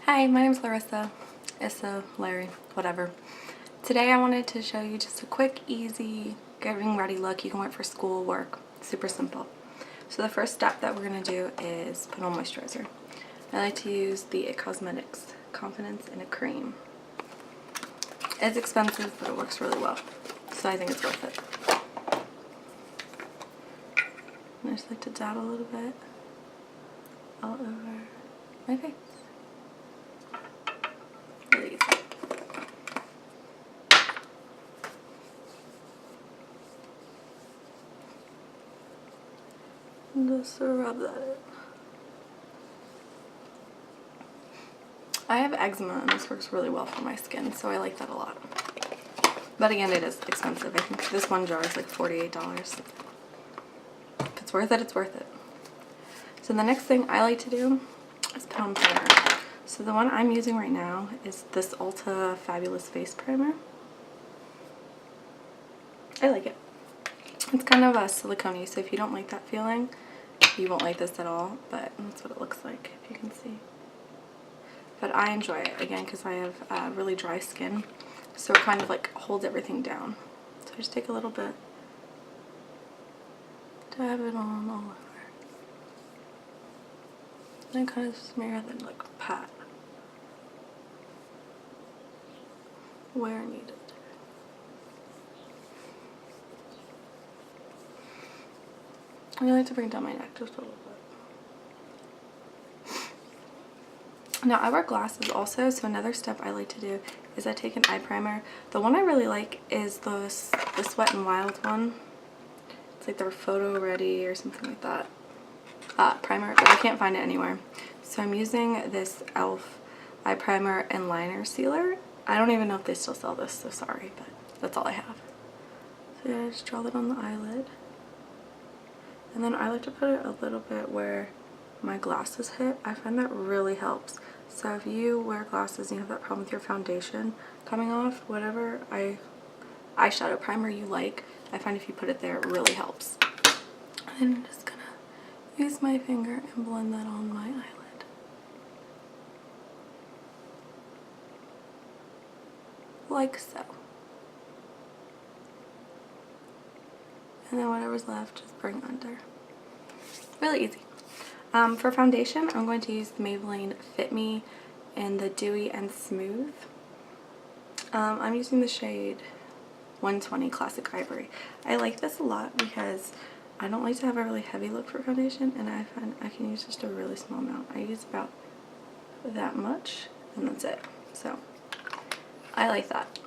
Hi, my name's Larissa, Issa, Larry, whatever. Today I wanted to show you just a quick, easy, getting ready look. You can wear it for school, work, super simple. So the first step that we're going to do is put on moisturizer. I like to use the It Cosmetics Confidence in a Cream. It's expensive, but it works really well, so I think it's worth it. And I just like to dab a little bit all over my face. Really easy. And just rub that in. I have eczema and this works really well for my skin, so I like that a lot. But again, it is expensive. I think this one jar is like $48. If it's worth it, it's worth it. So the next thing I like to do is put on primer. So the one I'm using right now is this Ulta Fabulous Face Primer. I like it. It's kind of a silicone-y, so if you don't like that feeling, you won't like this at all, but that's what it looks like, if you can see. But I enjoy it, again, because I have really dry skin, so it kind of like holds everything down. So I just take a little bit, dab it on all over, and then kind of smear, then like pat where needed. I like to bring down my neck just a little bit. Now I wear glasses also, so another step I like to do is I take an eye primer. The one I really like is the Wet n Wild one. It's like their Photo Ready or something like that primer, but I can't find it anywhere. So I'm using this e.l.f. eye primer and liner sealer. I don't even know if they still sell this, so sorry, but that's all I have. So yeah, I just draw that on the eyelid. And then I like to put it a little bit where my glasses hit. I find that really helps. So if you wear glasses and you have that problem with your foundation coming off, whatever eyeshadow primer you like, I find if you put it there, it really helps. And then I'm just gonna use my finger and blend that on my eyelid. Like so. And then whatever's left, just bring under. Really easy. For foundation, I'm going to use the Maybelline Fit Me in the Dewy and Smooth. I'm using the shade 120 Classic Ivory. I like this a lot because I don't like to have a really heavy look for foundation, and I find I can use just a really small amount. I use about that much, and that's it. So I like that.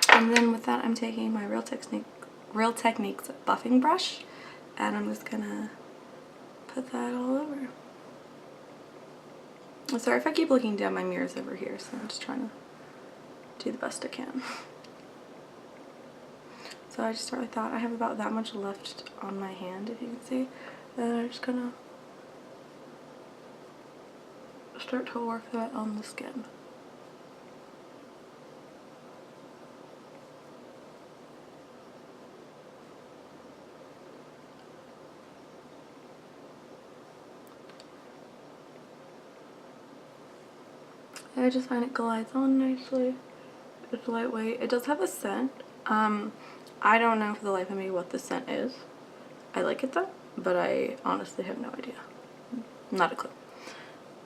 And then with that, I'm taking my Real Techniques buffing brush, and I'm just gonna put that all over. I'm sorry if I keep looking down, my mirror's over here, so I'm just trying to do the best I can. So I just start like that. I have about that much left on my hand, if you can see. And I'm just gonna start to work that on the skin. I just find it glides on nicely. It's lightweight. It does have a scent. I don't know for the life of me what the scent is. I like it though, but I honestly have no idea. Not a clue.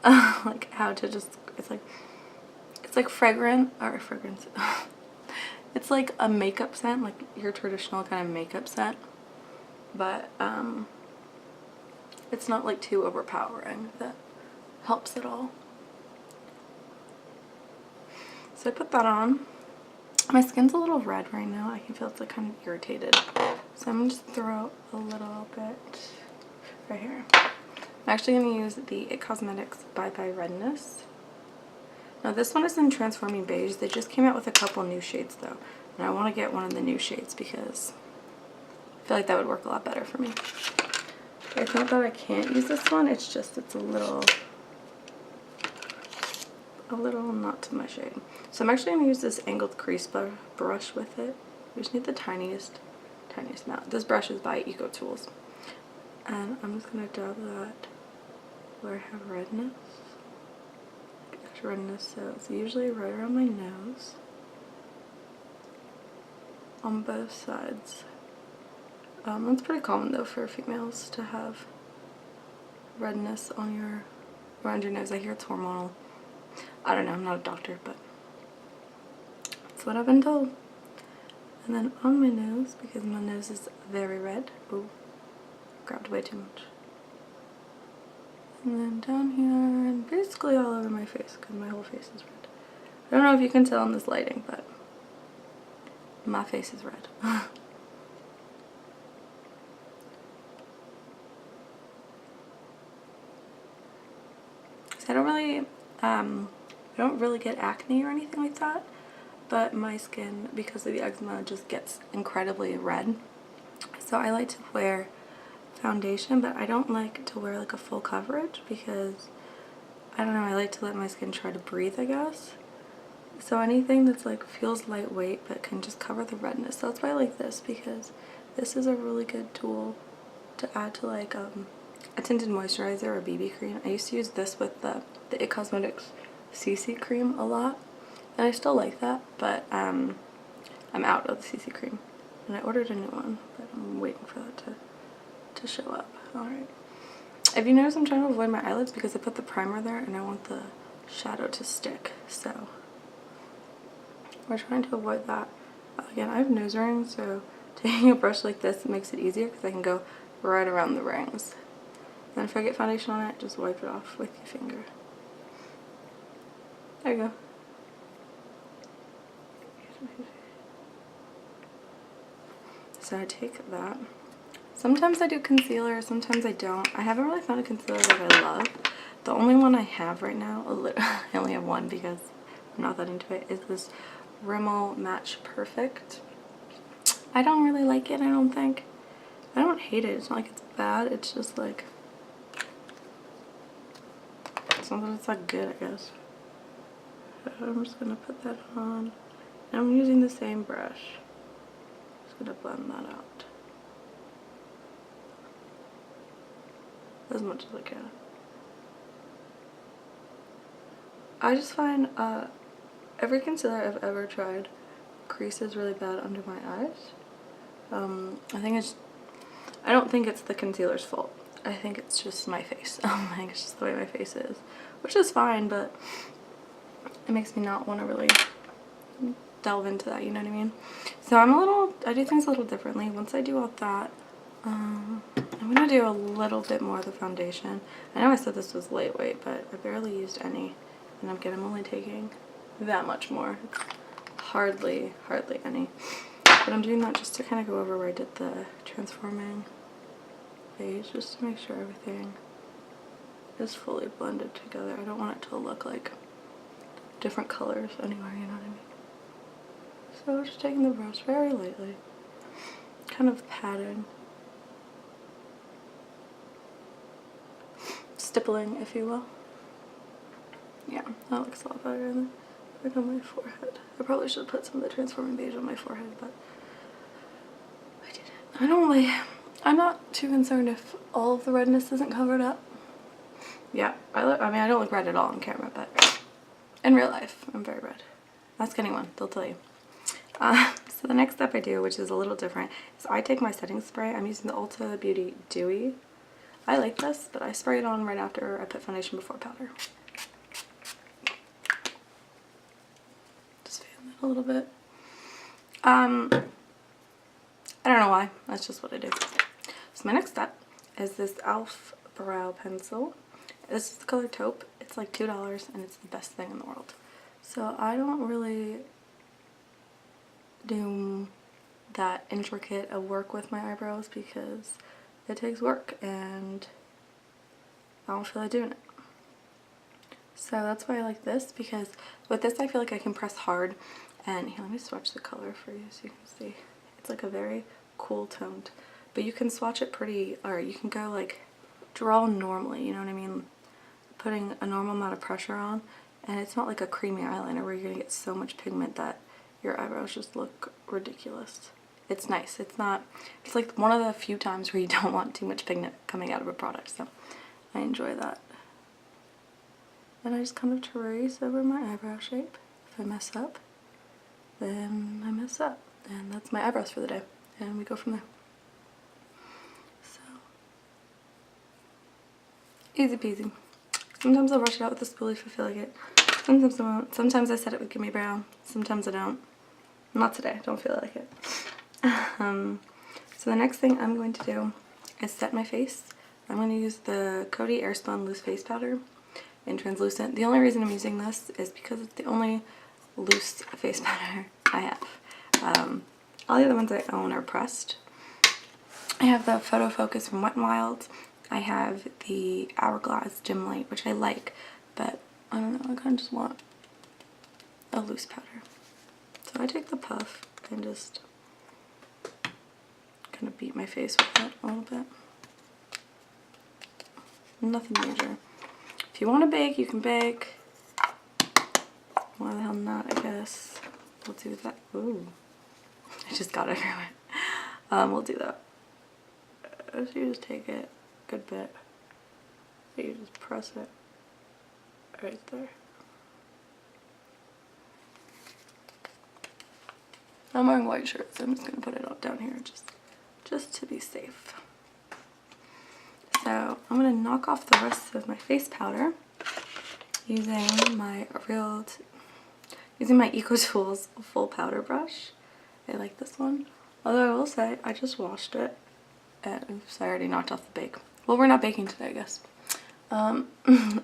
Like how to just, it's like fragrance. It's like a makeup scent, like your traditional kind of makeup scent, but it's not like too overpowering. That helps at all. So I put that on. My skin's a little red right now. I can feel it's like kind of irritated. So I'm just throw a little bit right here. I'm actually going to use the It Cosmetics by Redness. Now this one is in Transforming Beige. They just came out with a couple new shades though. And I want to get one of the new shades because I feel like that would work a lot better for me. It's not that I can't use this one. It's just it's a little not to my shade. So I'm actually going to use this angled crease brush with it. We just need the tiniest amount. This brush is by Eco Tools. And I'm just going to dab that where I have redness. redness, so it's usually right around my nose on both sides. It's pretty common though for females to have redness on around your nose. I hear it's hormonal. I don't know, I'm not a doctor, but that's what I've been told. And then on my nose, because my nose is very red. Ooh, grabbed way too much. And then down here, and basically all over my face, because my whole face is red. I don't know if you can tell in this lighting, but my face is red. So I don't really get acne or anything like that, but my skin, because of the eczema, just gets incredibly red. So I like to wear foundation, but I don't like to wear like a full coverage because, I don't know, I like to let my skin try to breathe, I guess. So anything that's like feels lightweight but can just cover the redness. So that's why I like this, because this is a really good tool to add to like a tinted moisturizer or BB cream. I used to use this with the It Cosmetics CC cream a lot, and I still like that, but I'm out of the CC cream, and I ordered a new one, but I'm waiting for that to show up. Alright. If you notice, I'm trying to avoid my eyelids because I put the primer there and I want the shadow to stick, so we're trying to avoid that. Again, I have nose rings, so taking a brush like this makes it easier because I can go right around the rings. Then if I get foundation on it, just wipe it off with your finger. There you go. So I take that. Sometimes I do concealer, sometimes I don't. I haven't really found a concealer that I love. The only one I have right now, I only have one because I'm not that into it, is this Rimmel Match Perfect. I don't really like it, I don't think. I don't hate it. It's not like it's bad. It's just like, it's not that it's not good, I guess. So I'm just gonna put that on. And I'm using the same brush. Just gonna blend that out as much as I can. I just find every concealer I've ever tried creases really bad under my eyes. I don't think it's the concealer's fault. I think it's just my face. I think it's just the way my face is, which is fine, but it makes me not want to really delve into that, you know what I mean? So I do things a little differently. Once I do all that, I'm gonna do a little bit more of the foundation. I know I said this was lightweight, but I barely used any, and I'm only taking that much more. It's hardly any. But I'm doing that just to kind of go over where I did the transforming beige, just to make sure everything is fully blended together. I don't want it to look like different colors anywhere, you know what I mean? So I'm just taking the brush very lightly, kind of patting, stippling, if you will. Yeah, that looks a lot better than like on my forehead. I probably should have put some of the transforming beige on my forehead, but I didn't. I'm not too concerned if all of the redness isn't covered up. Yeah, I mean, I don't look red at all on camera, but in real life, I'm very red. Ask anyone, they'll tell you. So the next step I do, which is a little different, is I take my setting spray. I'm using the Ulta Beauty Dewy. I like this, but I spray it on right after I put foundation before powder. Just fan that a little bit. I don't know why. That's just what I do. So my next step is this e.l.f. brow pencil. This is the color Taupe. It's like $2 and it's the best thing in the world. So I don't really do that intricate of work with my eyebrows because it takes work and I don't feel like doing it. So that's why I like this, because with this I feel like I can press hard. And here, let me swatch the color for you so you can see. It's like a very cool toned, but you can swatch it pretty, or you can go like draw normally, you know what I mean? Putting a normal amount of pressure on, and it's not like a creamy eyeliner where you're gonna get so much pigment that your eyebrows just look ridiculous. It's nice. It's like one of the few times where you don't want too much pigment coming out of a product, so I enjoy that. and I just kind of trace over my eyebrow shape. If I mess up, then I mess up. And that's my eyebrows for the day. And we go from there. So, easy peasy. Sometimes I'll brush it out with a spoolie if I feel like it. Sometimes I won't. Sometimes I set it with Gimme Brow. Sometimes I don't. Not today. Don't feel like it. So the next thing I'm going to do is set my face. I'm going to use the Coty Airspun Loose Face Powder in Translucent. The only reason I'm using this is because it's the only loose face powder I have. All the other ones I own are pressed. I have the Photo Focus from Wet n Wild. I have the Hourglass Dim Light, which I like, but I don't know, I kind of just want a loose powder. So I take the puff and just kind of beat my face with it a little bit. Nothing major. If you want to bake, you can bake. Why the hell not, I guess. We'll do that. Ooh. I just got it everywhere. We'll do that. So you just take it a good bit. So you just press it right there. I'm wearing white shirts, so I'm just going to put it all down here just to be safe. So I'm going to knock off the rest of my face powder using my Eco Tools full powder brush. I like this one. Although I will say, I just washed it. And, oops, I already knocked off the bake. Well, we're not baking today, I guess. I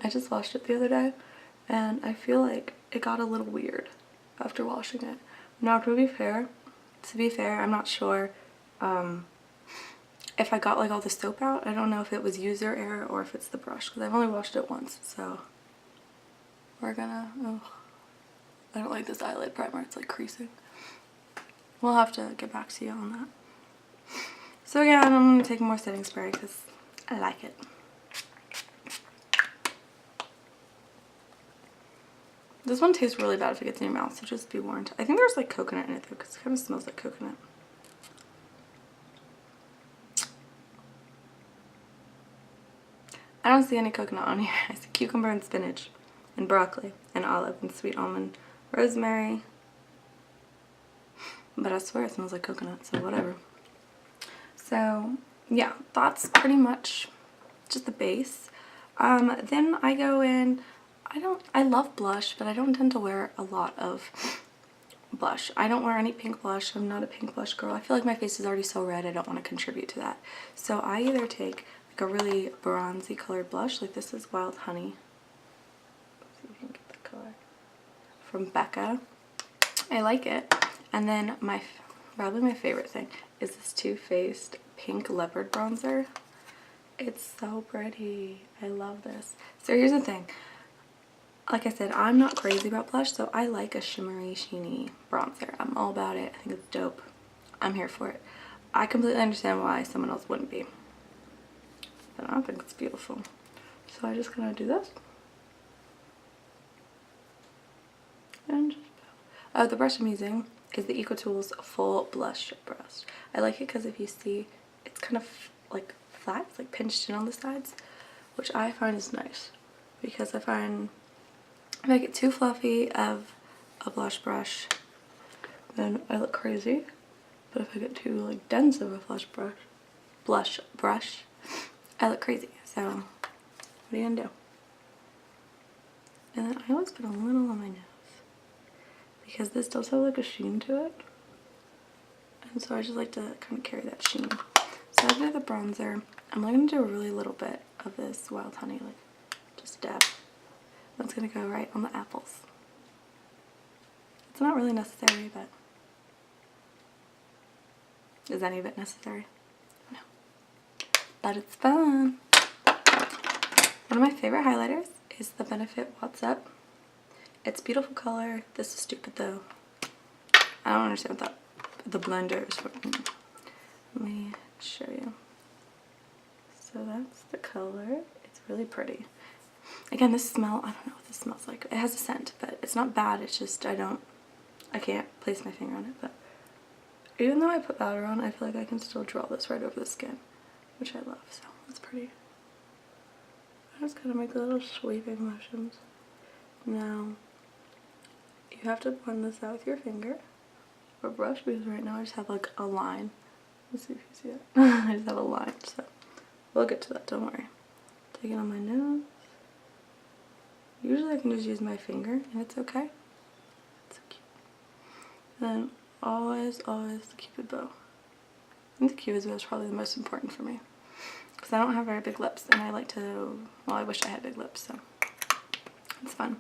just washed it the other day, and I feel like it got a little weird after washing it. Now, to be fair, I'm not sure if I got like all the soap out. I don't know if it was user error or if it's the brush, because I've only washed it once, so we're gonna, oh, I don't like this eyelid primer, it's like creasing. We'll have to get back to you on that. So again, I'm going to take more setting spray because I like it. This one tastes really bad if it gets in your mouth, so just be warned. I think there's like coconut in it though, because it kind of smells like coconut. I don't see any coconut on here. I see cucumber and spinach and broccoli and olive and sweet almond, rosemary. But I swear it smells like coconut, so whatever. So yeah, that's pretty much just the base. Then I go in, I love blush, but I don't tend to wear a lot of blush. I don't wear any pink blush. I'm not a pink blush girl. I feel like my face is already so red, I don't want to contribute to that. So I either take like a really bronzy colored blush, like this is Wild Honey. Let's see if you can get the color. From Becca. I like it. And then probably my favorite thing is this Too Faced pink leopard bronzer. It's so pretty. I love this. So here's the thing. Like I said, I'm not crazy about blush, so I like a shimmery, sheeny bronzer. I'm all about it. I think it's dope. I'm here for it. I completely understand why someone else wouldn't be. But I think it's beautiful. So I just kind of do this. And just, oh, the brush I'm using is the Eco Tools Full Blush Brush. I like it because if you see, it's kind of like flat, it's like pinched in on the sides, which I find is nice. Because I find if I get too fluffy of a blush brush, then I look crazy. But if I get too like dense of a blush brush, I look crazy. So what are you gonna do? And then I always put a little on my nose, because this does have like a sheen to it. And so I just like to kind of carry that sheen. So I do the bronzer. I'm only going to do a really little bit of this Wild Honey, like just a dab. That's going to go right on the apples. It's not really necessary, but is any of it necessary? No. But it's fun. One of my favorite highlighters is the Benefit What's Up. It's beautiful color. This is stupid though. I don't understand what the blender is for. Let me show you. So that's the color. It's really pretty. Again, this smell, I don't know what this smells like. It has a scent, but it's not bad. It's just I can't place my finger on it. But even though I put powder on, I feel like I can still draw this right over the skin, which I love. So it's pretty. I just gotta make little sweeping motions. Now, you have to blend this out with your finger or brush, because right now I just have like a line. Let's see if you see it. I just have a line, so we'll get to that, don't worry. Take it on my nose. Usually I can just use my finger and it's okay. It's so cute. And then always the Cupid bow. I think the Cupid bow is probably the most important for me, because I don't have very big lips and I like to, well, I wish I had big lips, so it's fun.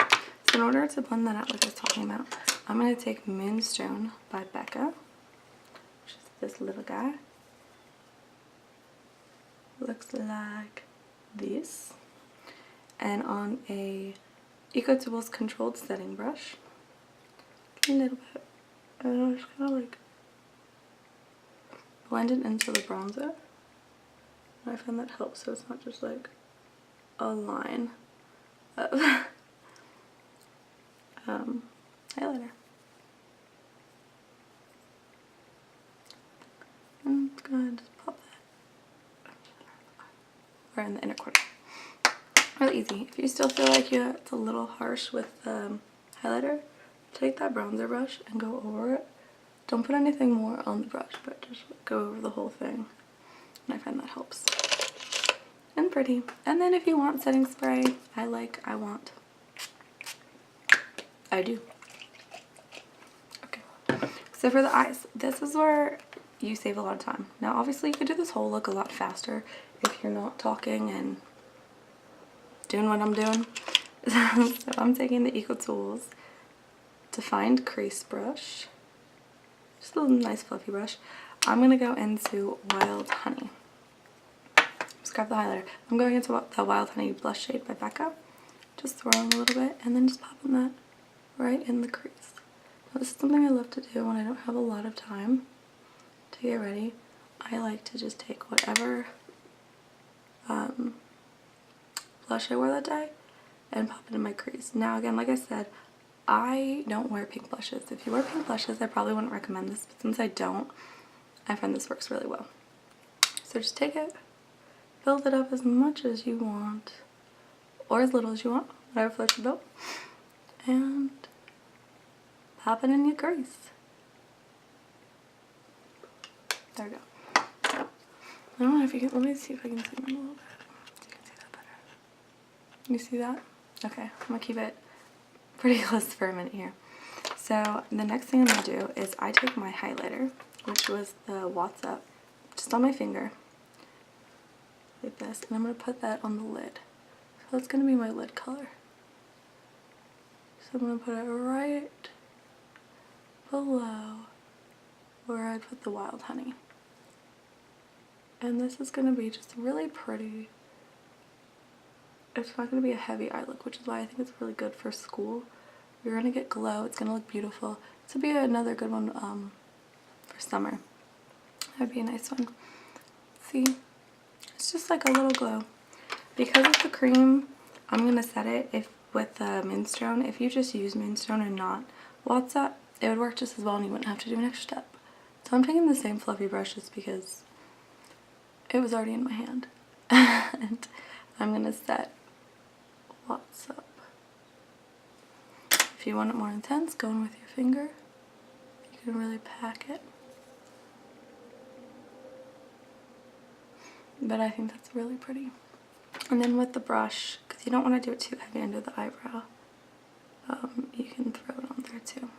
So in order to blend that out like I was talking about, I'm going to take Moonstone by Becca, which is this little guy. Looks like this. And on a EcoTools controlled setting brush, a little bit, and I just kind of like blend it into the bronzer. And I find that helps, so it's not just like a line of highlighter. I'm just gonna just pop that right in the inner corner. Really easy. If you still feel like it's a little harsh with highlighter, take that bronzer brush and go over it. Don't put anything more on the brush, but just go over the whole thing. And I find that helps. And pretty. And then if you want setting spray, I do. Okay. So for the eyes, this is where you save a lot of time. Now obviously you could do this whole look a lot faster if you're not talking and doing what I'm doing. So I'm taking the EcoTools Defined Crease Brush. Just a little nice fluffy brush. I'm going to go into Wild Honey. Just grab the highlighter. I'm going into the Wild Honey Blush Shade by Becca. Just throwing a little bit and then just popping that right in the crease. Now this is something I love to do when I don't have a lot of time to get ready. I like to just take whatever blush I wore that day and pop it in my crease. Now again, like I said, I don't wear pink blushes. If you wear pink blushes, I probably wouldn't recommend this, but since I don't, I find this works really well. So just take it, build it up as much as you want, or as little as you want, whatever floats your boat, and pop it in your crease. There we go. I don't know if you can, let me see if I can zoom in a little bit so you can see that better. You see that? Okay, I'm gonna keep it pretty close for a minute here. So the next thing I'm gonna do is I take my highlighter, which was the What's Up, just on my finger, like this, and I'm gonna put that on the lid. So that's gonna be my lid color. So I'm gonna put it right below where I put the Wild Honey. And this is going to be just really pretty. It's not going to be a heavy eye look, which is why I think it's really good for school. You're going to get glow. It's going to look beautiful. This would be another good one for summer. That would be a nice one. See? It's just like a little glow. Because it's a cream, I'm going to set it with Moonstone. If you just use Moonstone and not What's Up, it would work just as well and you wouldn't have to do an extra step. So I'm taking the same fluffy brushes because it was already in my hand. And I'm going to set What's Up. If you want it more intense, go in with your finger. You can really pack it. But I think that's really pretty. And then with the brush, because you don't want to do it too heavy under the eyebrow, you can throw it on there too.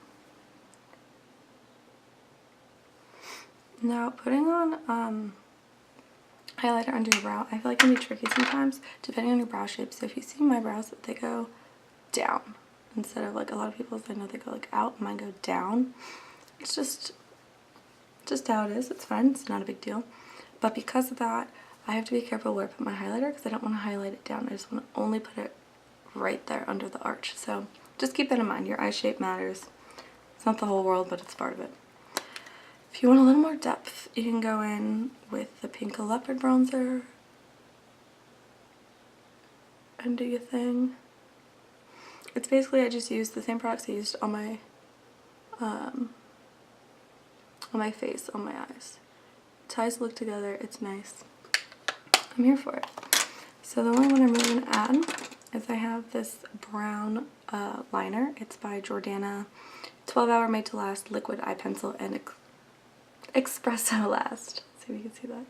Now putting on highlighter under your brow, I feel like it can be tricky sometimes depending on your brow shape. So if you see my brows, they go down instead of like a lot of people's. I know they go like out, mine go down. It's just how it is. It's fine, it's not a big deal. But because of that, I have to be careful where I put my highlighter because I don't want to highlight it down. I just want to only put it right there under the arch. So just keep that in mind. Your eye shape matters. It's not the whole world, but it's part of it. If you want a little more depth, you can go in with the pink Leopard bronzer and do your thing. It's basically, I just used the same products I used on my face, on my eyes. Ties look together, it's nice. I'm here for it. So the only one I'm really going to add is I have this brown liner. It's by Jordana. 12 Hour Made to Last Liquid Eye Pencil and Espresso Last. Let's see if you can see that.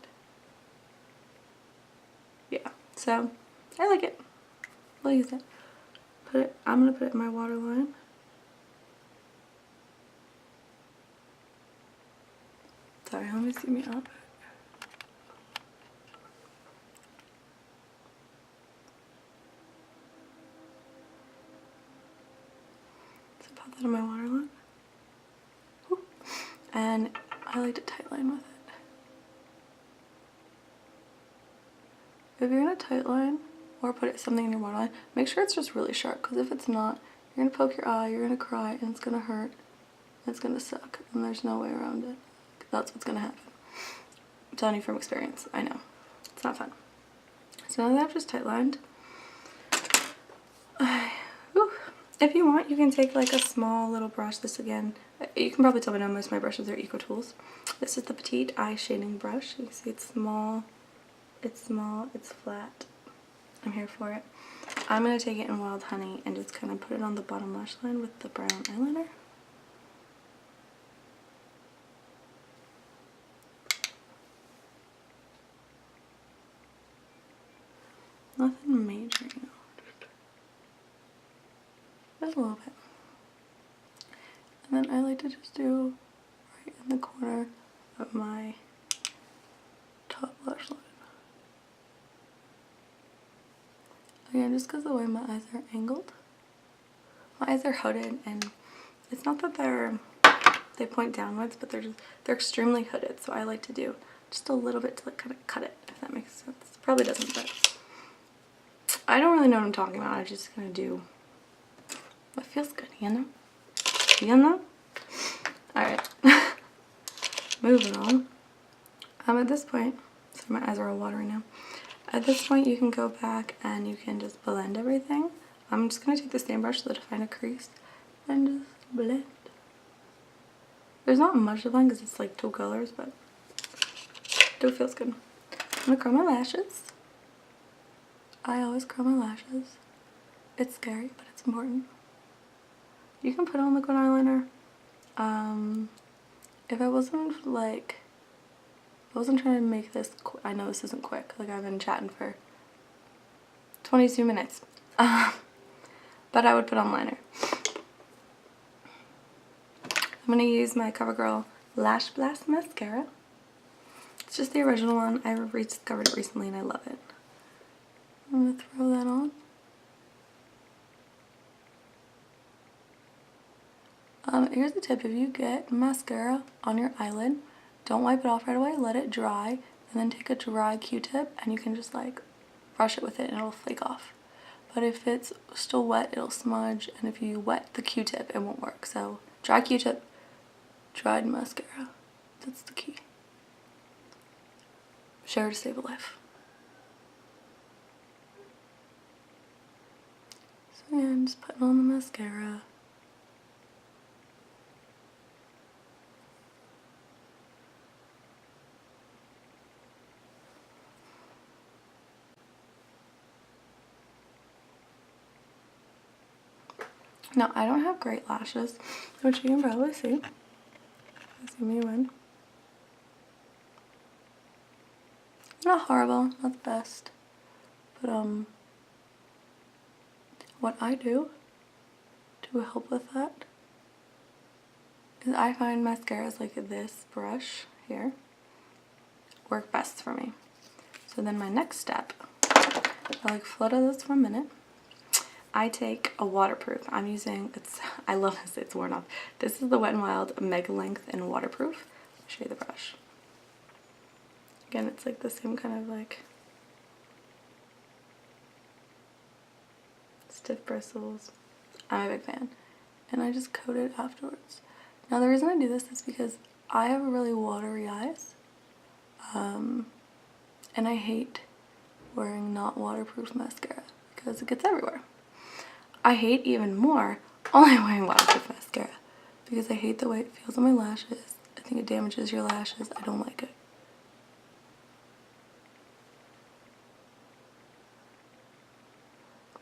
Yeah, so I like it. We'll use it. I'm gonna put it in my waterline. Sorry, let me see me up. So pop that in my waterline. Woo. And I like to tightline with it. If you're gonna tightline or put something in your waterline, make sure it's just really sharp, because if it's not, you're gonna poke your eye, you're gonna cry, and it's gonna hurt, and it's gonna suck, and there's no way around it. That's what's gonna happen. I'm telling you from experience. I know. It's not fun. So now that I've just tightlined, if you want, you can take like a small little brush. This again, you can probably tell by now most of my brushes are Eco Tools. This is the Petite Eye Shading Brush. You can see it's small, it's flat. I'm here for it. I'm going to take it in Wild Honey and just kind of put it on the bottom lash line with the brown eyeliner. Nothing major, you know. Just a little bit. And then I like to just do right in the corner of my top lash line. Again, just because the way my eyes are angled. My eyes are hooded, and it's not that they point downwards, but they're extremely hooded, so I like to do just a little bit to like kind of cut it, if that makes sense. Probably doesn't, but I don't really know what I'm talking about. I'm just gonna do what feels good, you know? You know? Alright. Moving on. At this point, so my eyes are all watery now. At this point, you can go back and you can just blend everything. I'm just going to take the same brush to define a crease and just blend. There's not much to blend because it's like two colors, but it feels good. I'm going to curl my lashes. I always curl my lashes. It's scary, but it's important. You can put on liquid eyeliner. If I wasn't trying to make this, I know this isn't quick, like I've been chatting for 22 minutes, but I would put on liner. I'm going to use my Covergirl Lash Blast Mascara. It's just the original one. I rediscovered it recently and I love it. I'm going to throw that on. Here's the tip: if you get mascara on your eyelid, don't wipe it off right away, let it dry, and then take a dry Q-tip and you can just like brush it with it and it'll flake off. But if it's still wet, it'll smudge, and if you wet the Q-tip, it won't work. So dry Q-tip, dried mascara. That's the key. Share to save a life. So yeah, I'm just putting on the mascara. Now, I don't have great lashes, which you can probably see. See me win. Not horrible, not the best. But, what I do to help with that is I find mascaras like this brush here work best for me. So then my next step, I like flutter this for a minute. I take a waterproof. I'm using, I love this, it's worn off. This is the Wet n Wild Mega Length and Waterproof. I'll show you the brush. Again, it's like the same kind of like stiff bristles. I'm a big fan. And I just coat it afterwards. Now the reason I do this is because I have really watery eyes. And I hate wearing not waterproof mascara because it gets everywhere. I hate even more only wearing waterproof mascara because I hate the way it feels on my lashes. I think it damages your lashes. I don't like it.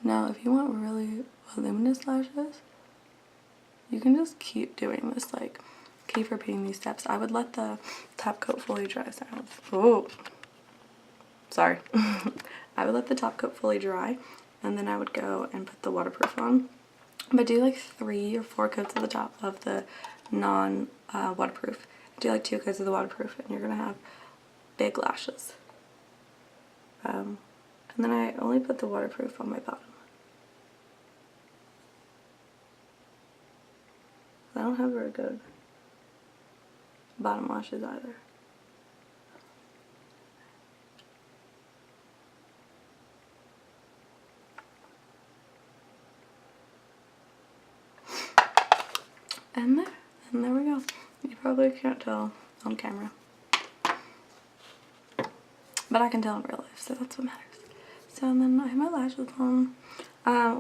Now, if you want really voluminous lashes, you can just keep doing this, like, keep repeating these steps. I would let the top coat fully dry. Oh, sorry. I would let the top coat fully dry, and then I would go and put the waterproof on. But do like 3 or 4 coats of the top of the non-waterproof. Do like 2 coats of the waterproof, and you're gonna have big lashes. And then I only put the waterproof on my bottom. I don't have very good bottom lashes either. And there we go. You probably can't tell on camera, but I can tell in real life, so that's what matters. So then I have my lashes on.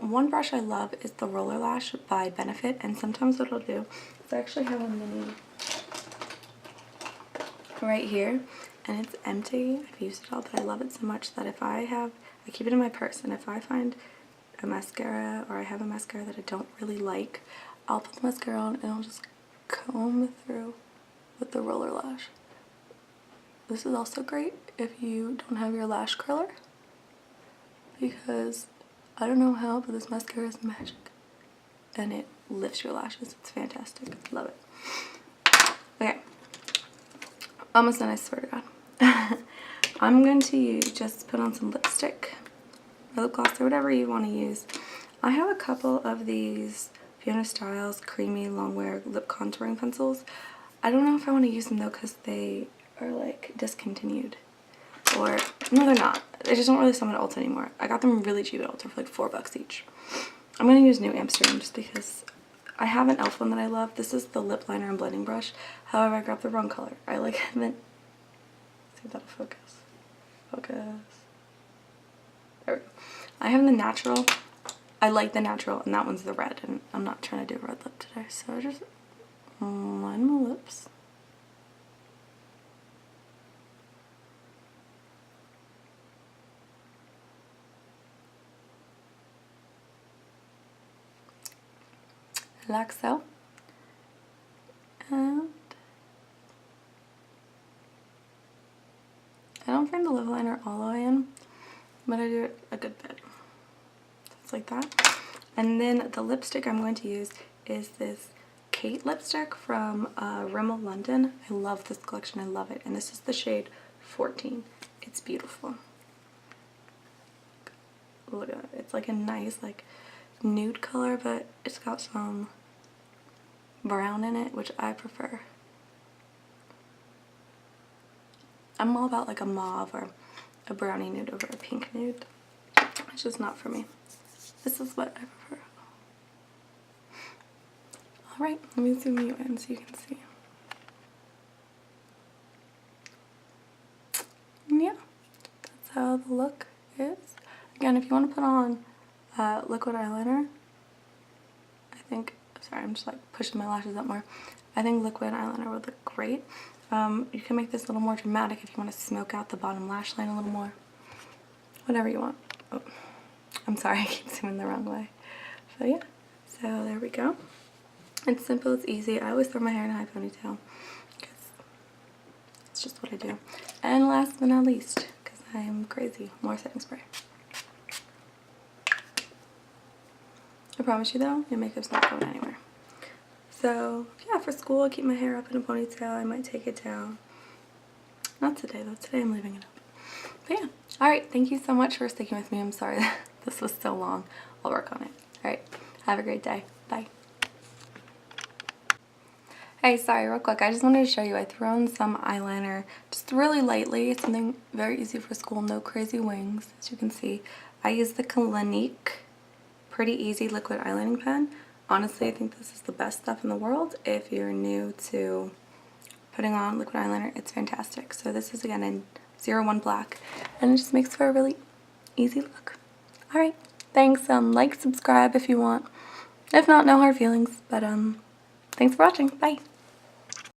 One brush I love is the Roller Lash by Benefit, and sometimes what I'll do is I actually have a mini right here, and it's empty. I've used it all, but I love it so much that if I keep it in my purse, and if I find a mascara or I have a mascara that I don't really like, I'll put the mascara on and I'll just comb through with the Roller Lash. This is also great if you don't have your lash curler, because I don't know how, but this mascara is magic and it lifts your lashes. It's fantastic. Love it. Okay, almost done, I swear to God. I'm going to just put on some lipstick or lip gloss or whatever you want to use. I have a couple of these Stiles creamy longwear lip contouring pencils. I don't know if I want to use them though, because they are like discontinued. Or no, they're not. They just don't really sell them at Ulta anymore. I got them really cheap at Ulta for like $4 each. I'm gonna use New Amsterdam just because I have an e.l.f. one that I love. This is the lip liner and blending brush. However, I grabbed the wrong color. I like haven't. See if that'll focus. Focus. There we go. I have the natural. I like the natural, and that one's the red, and I'm not trying to do a red lip today, so I just line my lips. Like so. And I don't bring the lip liner all the way in, but I do it a good bit. It's like that. And then the lipstick I'm going to use is this Kate lipstick from Rimmel London. I love this collection. I love it. And this is the shade 14. It's beautiful. Look at it. It's like a nice like nude color, but it's got some brown in it, which I prefer. I'm all about like a mauve or a brownie nude over a pink nude. It's just not for me. This is what I prefer. Alright, let me zoom you in so you can see. And yeah, that's how the look is. Again, if you want to put on liquid eyeliner, I think, sorry, I'm just like pushing my lashes up more. I think liquid eyeliner would look great. You can make this a little more dramatic if you want to smoke out the bottom lash line a little more. Whatever you want. Oh, I'm sorry, I keep zooming the wrong way. So yeah, so there we go. It's simple, it's easy. I always throw my hair in a high ponytail because it's just what I do. And last but not least, because I'm crazy, more setting spray. I promise you though, your makeup's not going anywhere. So yeah, for school I keep my hair up in a ponytail. I might take it down. Not today though, today I'm leaving it up. But yeah, alright, thank you so much for sticking with me. I'm sorry that this was so long. I'll work on it. Alright, have a great day. Bye. Hey, sorry, real quick, I just wanted to show you, I threw on some eyeliner just really lightly. It's something very easy for school, no crazy wings, as you can see. I used the Clinique Pretty Easy Liquid Eyelining Pen. Honestly, I think this is the best stuff in the world. If you're new to putting on liquid eyeliner, it's fantastic. So this is again in 01 Black, and it just makes for a really easy look. Alright, thanks. Like, subscribe if you want. If not, no hard feelings. But thanks for watching. Bye.